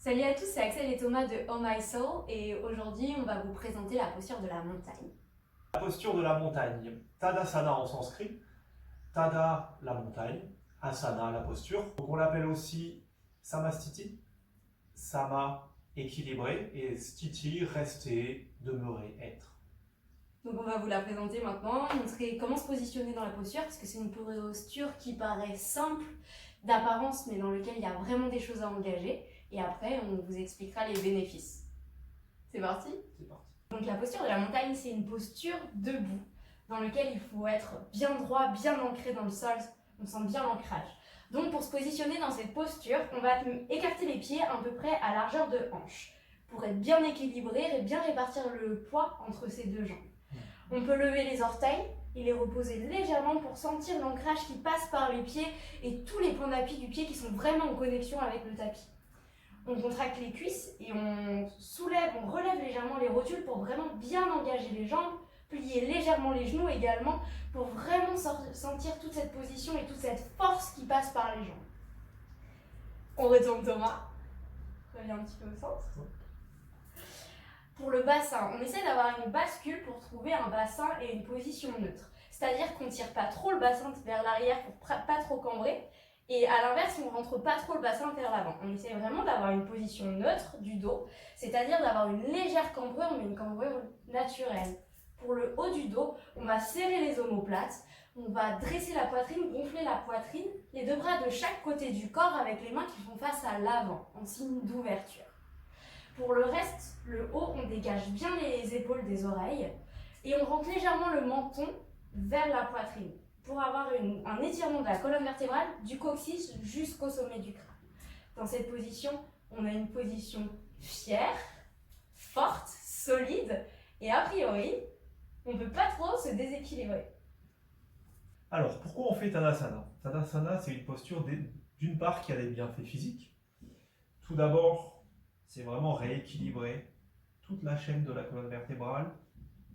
Salut à tous, c'est Axel et Thomas de Oh My Soul et aujourd'hui on va vous présenter la posture de la montagne. La posture de la montagne, Tadasana en sanskrit, Tada la montagne, Asana la posture. Donc on l'appelle aussi Samastiti, Sama équilibré et Stiti rester, demeurer, être. Donc on va vous la présenter maintenant, montrer comment se positionner dans la posture parce que c'est une posture qui paraît simple d'apparence mais dans laquelle il y a vraiment des choses à engager et après on vous expliquera les bénéfices. C'est parti ? C'est parti. Donc la posture de la montagne c'est une posture debout dans laquelle il faut être bien droit, bien ancré dans le sol, on sent bien l'ancrage. Donc pour se positionner dans cette posture, on va écarter les pieds à peu près à largeur de hanche pour être bien équilibré et bien répartir le poids entre ces deux jambes. On peut lever les orteils et les reposer légèrement pour sentir l'ancrage qui passe par les pieds et tous les points d'appui du pied qui sont vraiment en connexion avec le tapis. On contracte les cuisses et on relève légèrement les rotules pour vraiment bien engager les jambes, plier légèrement les genoux également pour vraiment sentir toute cette position et toute cette force qui passe par les jambes. On retourne Thomas, reviens un petit peu au centre. Pour le bassin, on essaie d'avoir une bascule pour trouver un bassin et une position neutre. C'est-à-dire qu'on ne tire pas trop le bassin vers l'arrière pour pas trop cambrer. Et à l'inverse, on ne rentre pas trop le bassin vers l'avant. On essaie vraiment d'avoir une position neutre du dos, c'est-à-dire d'avoir une légère cambrure, mais une cambrure naturelle. Pour le haut du dos, on va serrer les omoplates, on va dresser la poitrine, gonfler la poitrine, les deux bras de chaque côté du corps avec les mains qui font face à l'avant, en signe d'ouverture. Pour le reste, le haut, on dégage bien les épaules des oreilles et on rentre légèrement le menton vers la poitrine pour avoir un étirement de la colonne vertébrale du coccyx jusqu'au sommet du crâne. Dans cette position, on a une position fière, forte, solide et a priori, on ne peut pas trop se déséquilibrer. Alors pourquoi on fait Tadasana? Tadasana, c'est une posture d'une part qui a des bienfaits physiques. Tout d'abord, c'est vraiment rééquilibrer toute la chaîne de la colonne vertébrale,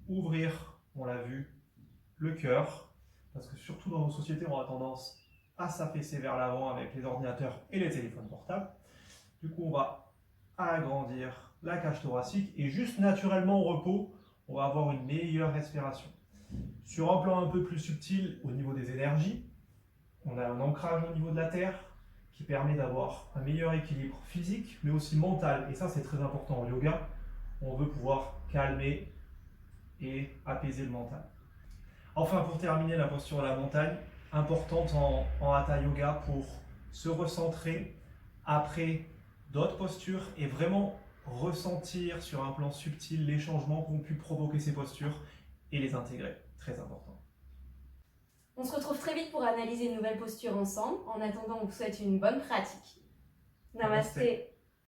ouvrir, on l'a vu, le cœur, parce que surtout dans nos sociétés, on a tendance à s'affaisser vers l'avant avec les ordinateurs et les téléphones portables. Du coup, on va agrandir la cage thoracique et juste naturellement au repos, on va avoir une meilleure respiration. Sur un plan un peu plus subtil au niveau des énergies, on a un ancrage au niveau de la terre qui permet d'avoir un meilleur équilibre physique mais aussi mental. Et ça, c'est très important en yoga. On veut pouvoir calmer et apaiser le mental. Enfin, pour terminer, la posture de la montagne, importante en Hatha Yoga pour se recentrer après d'autres postures et vraiment ressentir sur un plan subtil les changements qu'ont pu provoquer ces postures et les intégrer. Très important. On se retrouve très vite pour analyser une nouvelle posture ensemble. En attendant, on vous souhaite une bonne pratique. Namasté.